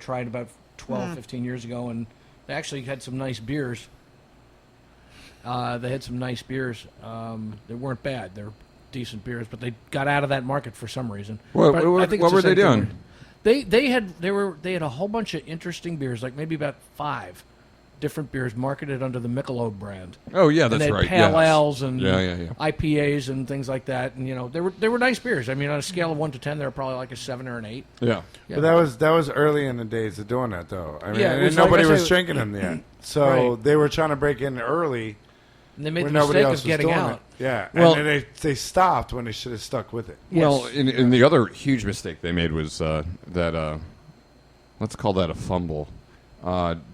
tried about 12, 15 years ago, and they actually had some nice beers. They had some nice beers. They weren't bad. They're decent beers, but they got out of that market for some reason. What were they doing? They had a whole bunch of interesting beers, like maybe about 5 different beers marketed under the Michelob brand. Oh yeah, that's and right. Pale ales and yeah. IPAs and things like that, and they were nice beers. I mean, on a scale of 1 to 10, they were probably like a 7 or an 8. Yeah. But that was early in the days of doing that, though. I mean, and nobody was drinking them yet, so Right. they were trying to break in early. And they made when the nobody mistake else of getting was doing out. It. Yeah, Well- and then they stopped when they should have stuck with it. Yes. Well, and the other huge mistake they made was that let's call that a fumble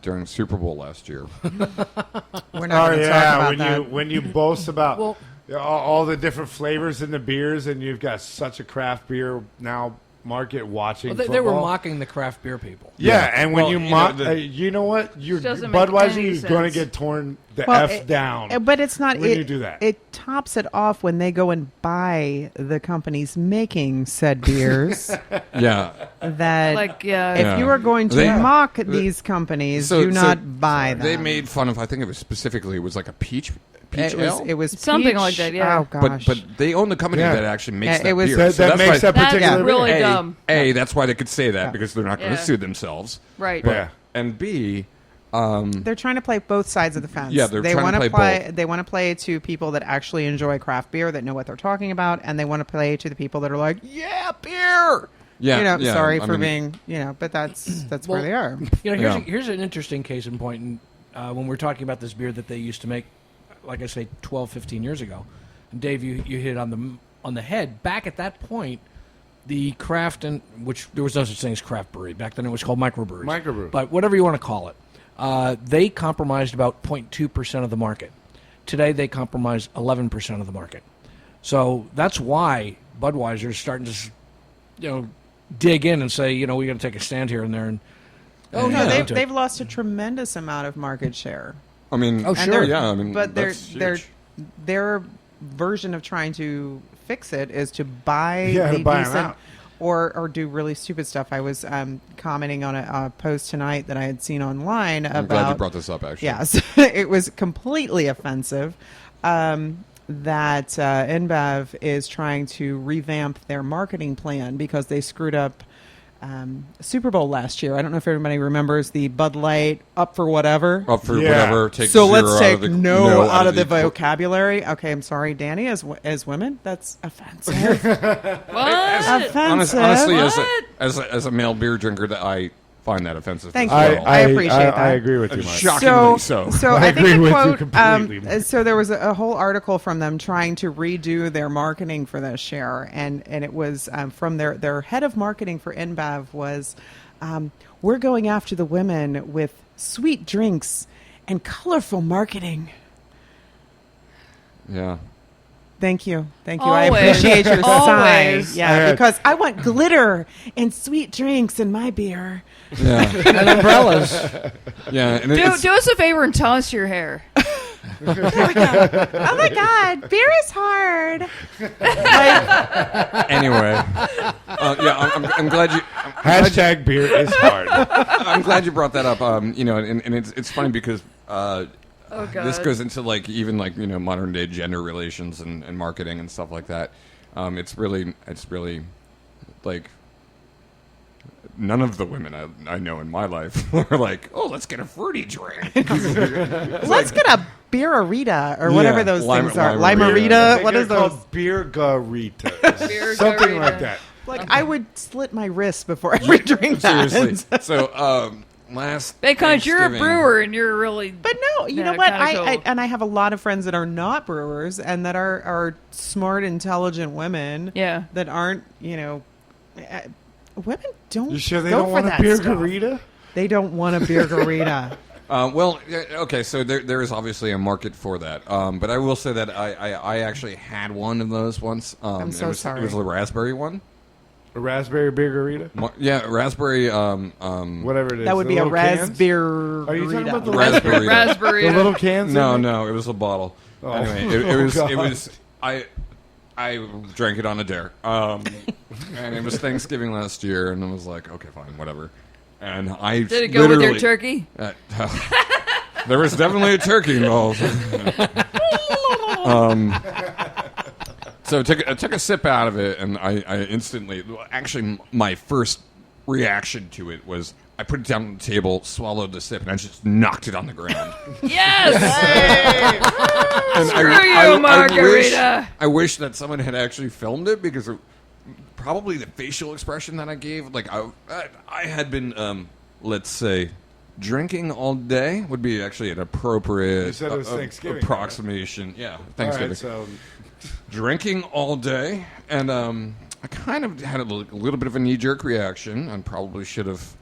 during Super Bowl last year. We're not going to talk about that. When you boast about Well- all the different flavors in the beers, and you've got such a craft beer now market watching. Well, they were football. mocking the craft beer people. Yeah, and when Well, you you mock, know, you know what? You're Doesn't make Budweiser any is going to sense. get torn the Well, F down. But it's not. when you do that. It tops it off when they go and buy the companies making said beers. Yeah. That Like, yeah. if you are going to mock these companies, do not buy them. They made fun of. I think it was specifically. It was like a peach ale. It was Something peach. like that, yeah. Oh gosh. But they own the company Yeah. that actually makes Yeah, that it was- beer. that So that's makes why, that That's particular really beer. dumb. that's why they could say that Yeah. because they're not going to Yeah. sue themselves. Right. Yeah. And B, they're trying to play both sides of the fence. Yeah, they're they trying to wanna play both. They want to play to people that actually enjoy craft beer, that know what they're talking about, and they want to play to the people that are like, yeah, beer. yeah, yeah, sorry I for mean, being, but that's where Well, they are. Here's, Yeah. here's an interesting case in point. And, when we're talking about this beer that they used to make, like I say, 12, 15 years ago. And Dave, you hit it on the head. Back at that point, the craft, which there was no such thing as craft brewery. Back then it was called microbreweries. Microbrew. But whatever you want to call it. They compromised about 0.2% of the market. Today they compromise 11% of the market. So that's why Budweiser is starting to, dig in and say, we got to take a stand here and there. And Oh yeah, no, they've lost a tremendous amount of market share. I mean, Oh, And sure. they're- yeah, I mean, but that's huge. their version of trying to fix it is to buy Yeah, the to buy 'em decent out. or do really stupid stuff. I was commenting on a post tonight that I had seen online I'm about. glad you brought this up, actually. Yes, it was completely offensive. That InBev is trying to revamp their marketing plan because they screwed up Super Bowl last year. I don't know if everybody remembers the Bud Light up for whatever. Up for Yeah. whatever. Take So zero let's out take of the, no out of the equa- vocabulary. Okay, I'm sorry, Danny. As women, that's offensive. What? Offensive. Honestly, What? as a male beer drinker, that I find that offensive. Thank as you. well. I appreciate that. I agree with you, Mike. Shockingly so. So I I think agree the with you quote. completely. So there was a whole article from them trying to redo their marketing for this year, and it was from their head of marketing for InBev was, we're going after the women with sweet drinks and colorful marketing. Yeah. Thank you. I Always. appreciate your sigh. Always. Yeah, because I want glitter and sweet drinks in my beer. Yeah. and umbrellas. Yeah. And Do it's, us a favor and toss your hair. Oh my God, beer is hard. anyway. Yeah, I'm glad you. Hashtag beer is hard. I'm glad you brought that up. And it's funny because Oh, God. this goes into even modern day gender relations and marketing and stuff like that. It's really like none of the women I know in my life were like, oh, let's get a fruity drink. Let's get a beerarita or whatever those lime- things are. limerita. Limerita. What is those? Beer garritas. Beer Something garita. like that. Like I would slit my wrist before I would drink that. Seriously. So last Because you're a Thanksgiving- brewer and you're really. But no, you Yeah, know what? kinda cool. I have a lot of friends that are not brewers and that are smart, intelligent women. Yeah. That aren't, women don't. You sure they go don't for want a that beer stuff. garita? They don't want a beer garita. Well, okay, so there is obviously a market for that. But I will say that I actually had one of those once. I'm so sorry. It was the raspberry one. A raspberry beer garita? Yeah, raspberry. Whatever it is. That would The be a little cans? raspberry. Are you talking about the Raspberry. Raspberry. The little cans? No, in it? no, it was a bottle. Oh. Anyway, it Oh, was. God. It was. I drank it on a dare. And it was Thanksgiving last year, and I was like, okay, fine, whatever. And I Did it go with your literally- turkey? There was definitely a turkey involved. So I took a sip out of it, and I instantly, actually, my first reaction to it was I put it down on the table, swallowed the sip, and I just knocked it on the ground. Yes! And Screw you, Margarita! I wish that someone had actually filmed it, because probably the facial expression that I gave, like I had been, let's say, drinking all day would be actually an appropriate You said it was Thanksgiving, approximation. Yeah, All Thanksgiving. right, so Drinking all day, and I kind of had a little bit of a knee-jerk reaction, and probably should have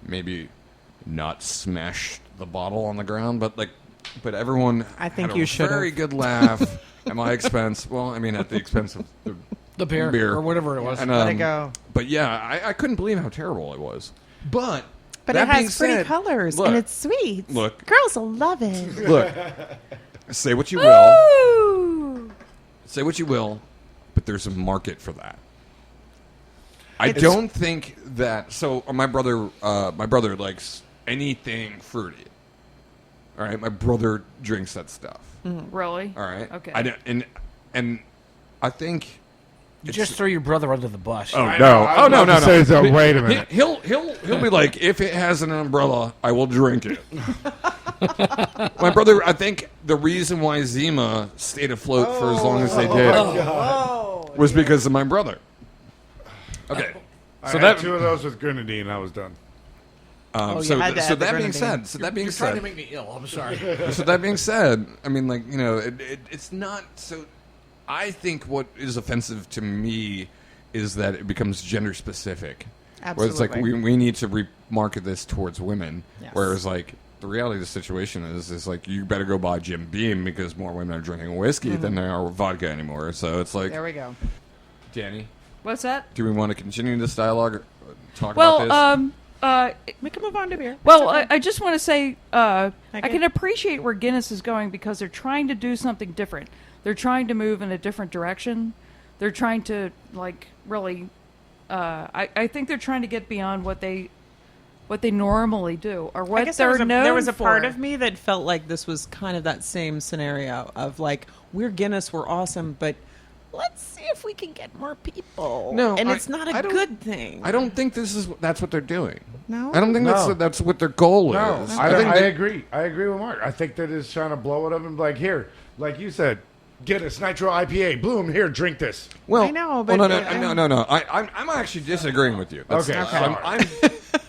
maybe not smashed the bottle on the ground, but everyone I think had you a should very have. good laugh at my expense. Well, I mean, at the expense of The beer or whatever it was. And, Let it go. But yeah, I couldn't believe how terrible it was. But But that it being has pretty said, colors look, and it's sweet. look. Girls will love it. Look, say what you will. Ooh. Say what you will, but there's a market for that. I don't think that. So my brother likes anything fruity. All right, my brother drinks that stuff. Really? All right, Okay. I don't, and I think You just throw your brother under the bus. Oh I no! know, I Oh was no! about No! to No! say, so wait a minute. He'll be like, if it has an umbrella, I will drink it. My brother, I think the reason why Zima stayed afloat for as long as they did was because of my brother. Okay, I so had that 2 of those with grenadine. I was done. you so had to so have the that being grenadine. said, that being You're trying to said, make me ill. I'm sorry. so that being said, I mean, like, you know, it's not so. I think what is offensive to me is that it becomes gender specific. Where it's like Absolutely. we need to remarket this towards women, Yes. whereas like the reality of the situation is like you better go buy Jim Beam because more women are drinking whiskey than there are vodka anymore. So it's like, There we go. Danny, What's that? do we want to continue this dialogue or talk Well, about this? We can move on to beer. Well, It's okay. I just want to say I Okay. can appreciate where Guinness is going because they're trying to do something different. They're trying to move in a different direction. They're trying to like really. I think they're trying to get beyond what they normally do or what I guess they're known there was a part for. of me that felt like this was kind of that same scenario of like, we're Guinness, we're awesome, but let's see if we can get more people. No, and I- it's not I a don't- good thing. I don't think that's what they're doing. No? I don't think No. that's what their goal No, is. I think they- agree. I agree with Mark. I think they're just trying to blow it up and be like, here, like you said, Guinness Nitro IPA. Boom, here, drink this. Well, I know, but- no. I'm actually disagreeing with you. Okay. I'm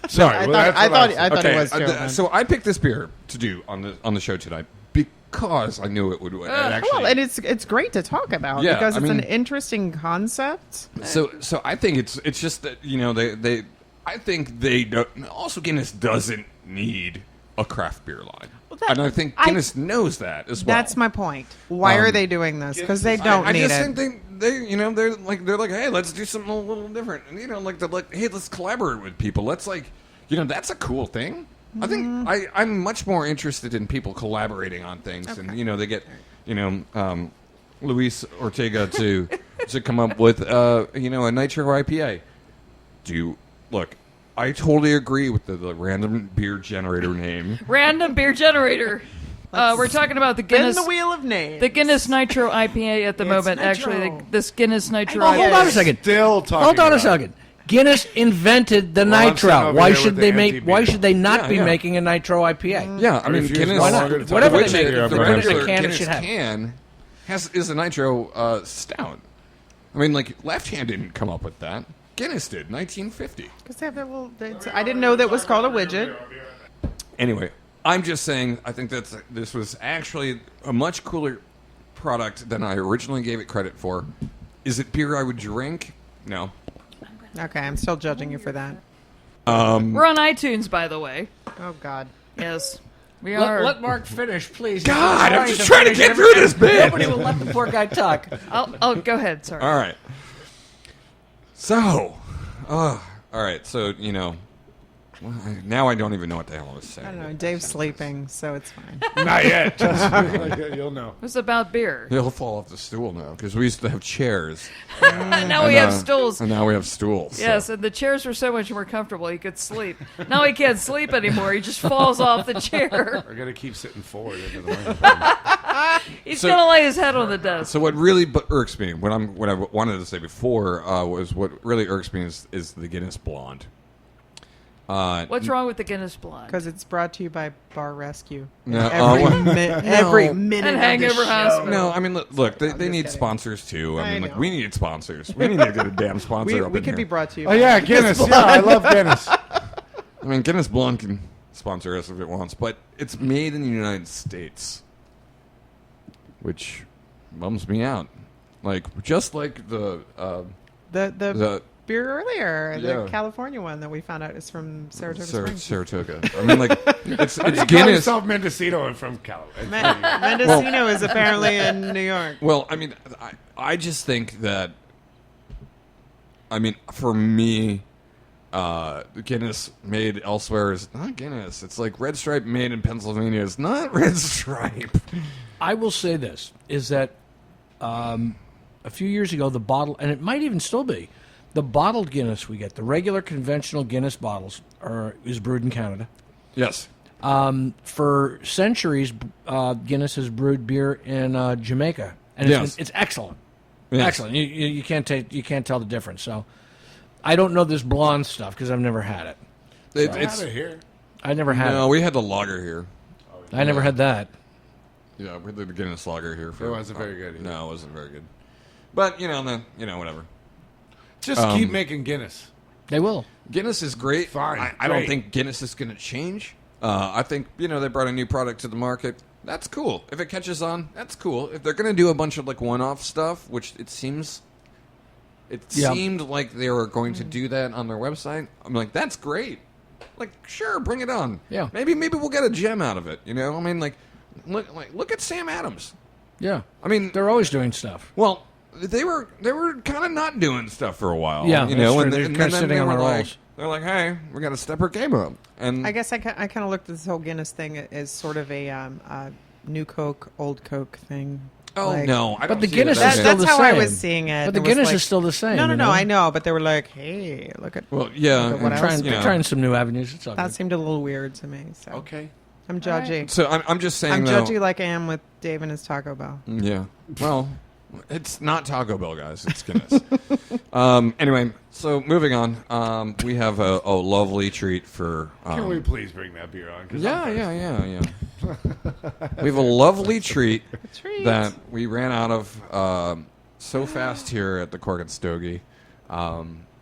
Sorry. I well, thought, that's I what thought, said. I thought okay, it was too. man. so I picked this beer to do on the show tonight because I knew it would actually. well, and it's great to talk about Yeah, because I it's an mean- interesting concept. So I think it's just that, you know, they I think they don't. Also, Guinness doesn't need a craft beer line, that- and I think Guinness knows that as well. That's my point. Why are they doing this? Because they don't I need just it. think they you know they're like, hey, let's do something a little different, and you know, like they're like, hey, let's collaborate with people. Let's like, you know, that's a cool thing. I think I'm much more interested in people collaborating on things, and you know, they get, you know, Luis Ortega to come up with you know, a Nitro IPA. Look, I totally agree with the random beer generator name. Random beer generator. We're talking about the Spin Guinness. the wheel of names. The Guinness Nitro IPA at the It's moment. Nitro. Actually, this Guinness Nitro. Oh, hold IPA. on a second. Still talking. Hold on a about it. second. Guinness invented the Well, I'm sitting nitro. over Why here should with they the make? anti-beer. Why should they not be Yeah. making a nitro IPA? Yeah, I mean, refuse Guinness. no Why not? longer to talk Whatever about they make, beer. the Right. Guinness regular can Guinness should have. can is a nitro stout. I mean, like, Left Hand didn't come up with that. Guinness did, 1950. Because they have that little. I didn't know that was called a widget. Anyway, I'm just saying, I think this was actually a much cooler product than I originally gave it credit for. Is it beer I would drink? No. Okay, I'm still judging you for that. We're on iTunes, by the way. Oh God. Yes, we are. Let Mark finish, please. God, I'm He's just trying to finish get through this bit. Nobody will let the poor guy talk. I'll go ahead. Sorry. All right. So, all right. So, you know, Now I don't even know what the hell I was saying. I don't know. Dave's sleeping, so it's fine. Not yet. Trust me. Like, you'll know. It was about beer. He'll fall off the stool now because we used to have chairs. And now we have stools. And now we have stools. Yes, so. and the chairs were so much more comfortable. He could sleep. Now he can't sleep anymore. He just falls off the chair. We're gonna keep sitting forward into the microphone. He's going to lay his head on the desk. So what really irks me, what I wanted to say before was what really irks me is the Guinness Blonde. What's wrong with the Guinness Blonde? Because it's brought to you by Bar Rescue. No, Every minute And of Hangover the show. Hospital. No, I mean, look, they need kidding. sponsors too. I I mean, like know. we need sponsors. We need to get a damn sponsor up We in could here. be brought to you. Oh yeah, Guinness. Yeah, I love Guinness. I mean, Guinness Blonde can sponsor us if it wants, but it's made in the United States, which bums me out. Like, just like the The beer earlier, Yeah. the California one that we found out is from Saratoga Springs. Saratoga. I mean, like, it's Call Guinness. yourself Mendocino and from California. Mendocino is apparently in New York. Well, I mean, I just think that, I mean, for me, Guinness made elsewhere is not Guinness. It's like Red Stripe made in Pennsylvania is not Red Stripe. I will say this, is that a few years ago, the bottle, and it might even still be, the bottled Guinness we get, the regular conventional Guinness bottles, is brewed in Canada. Yes. For centuries, Guinness has brewed beer in Jamaica, and it's excellent. Yes. Excellent. You can't tell the difference. So I don't know this blonde stuff because I've never had it. It's Out of here. I never had no, it. we had the lager here. I never had that. Yeah, we had the Guinness lager here. It wasn't very good either. No, it wasn't very good. But whatever. Just keep making Guinness. They will. Guinness is great. Fine, I don't great. think Guinness is going to change. I think they brought a new product to the market. That's cool. If it catches on, that's cool. If they're going to do a bunch of like one-off stuff, which it seemed like they were going to do that on their website. I'm like, that's great. Like, sure, bring it on. Yeah. Maybe we'll get a gem out of it. You know, I mean, like look at Sam Adams. Yeah. I mean, They're always doing stuff. well, they were kind of not doing stuff for a while. Yeah, you know, that's and true. They're then kinda sitting they on were their like, laurels. they're like, hey, we got to step our game up. And I guess I kind of looked at this whole Guinness thing as sort of a new Coke, old Coke thing. oh Like- no, I But don't the see Guinness it as is that. still That's the how I same. was seeing it. But the It was Guinness like- is still the same. No, you know? I know, but they were like, hey, look at. Well, yeah, Look at what and else. you They're know. trying some new avenues. It's all That good. seemed a little weird to me. So Okay. I'm judgy. So I'm just saying. I'm though, judgy like I am with Dave and his Taco Bell. Yeah. Well, it's not Taco Bell, guys. It's Guinness. Anyway, so moving on. We have a lovely treat for. Can we please bring that beer on? 'Cause I'm thirsty. We have a lovely treat Treat. that we ran out of so fast here at the Cork and Stogie.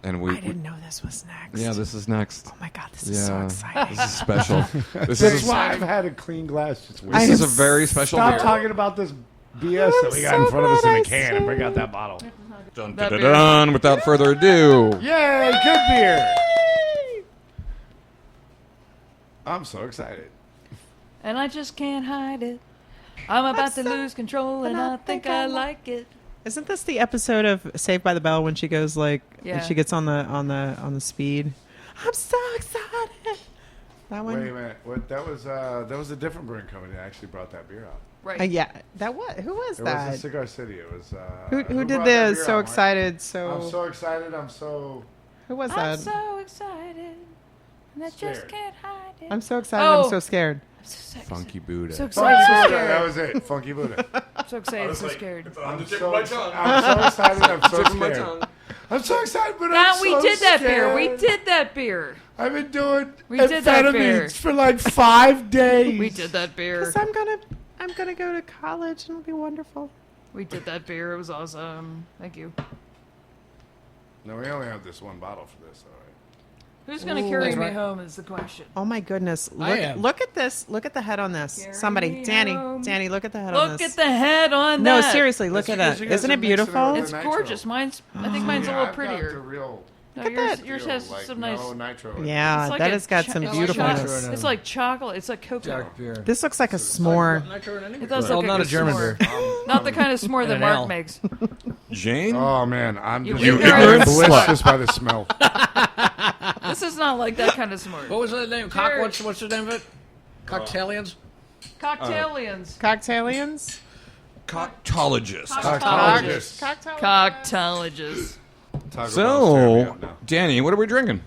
And we. I didn't know this was next. Yeah, this is next. Oh my god, this is so Yeah, exciting. this is special. This That's is why I've had a clean glass. Just this wait. is a very special Stop beer. talking about this BS that we got in so front of us in glad a I can and bring said- out that bottle. Dun, That dun, beer. dun, dun. Without further ado, Yay, good beer. I'm so excited. And I just can't hide it. I'm about to lose control, and I think I like it. Isn't this the episode of Saved by the Bell when she goes like Yeah. when she gets on the speed? I'm so excited. That one. Wait a minute. What? That was a different brewing company that actually brought that beer out. Right. Yeah, that what? Who was It that? was Cigar City. It was who brought did that the beer so out, Mark? excited? So I'm so excited. I'm so. who was I'm that? so excited, and I just Scared. can't hide it. I'm so excited. Oh. I'm so scared. I'm so sexy. Funky Buddha. So Funky excited, so Buddha. scared. That was it. Funky Buddha. So excited, so scared. I'm so excited. I'm so scared. I'm so excited, but Now I'm we so did that beer. We scared. did that beer. I've been doing We did that beer. amphetamines for like 5 days. We did that beer. 'Cause I'm gonna go to college and it'll be wonderful. We did that beer. It was awesome. Thank you. No, we only have this one bottle for this, all right. Who's going to Ooh. carry That's me right. home is the question. Oh my goodness! I am. Look at this! Look at the head on this. Carry Somebody, me Danny, home. Danny, look at the head on Look this. at the head on No, that. seriously, look That's at because that. you guys Isn't are it mixing it beautiful? with It's Nitro. gorgeous. I think mine's a little I've got the prettier. real. No, at yours, that. yours has Like, some nice. no nitro. Yeah, It's like that a has got cho- some it's beautiful. like nitro in it. It's like chocolate. It's like cocoa. Jack beer. This looks like a s'more. It does Well, look not like a German s'more. beer. Not the kind of s'more that an Mark ale. makes. Jane? Oh man, I'm just You I'm ignorant blitzed slut. just by the smell. This is not like that kind of s'more. What was the name? Cock, Jared. what's the name of it? Cocktailians? Cocktailians. Cocktailians? Coctologist. Coctologist. Cocktologists. Talk about So, stereo now. Danny, what are we drinking?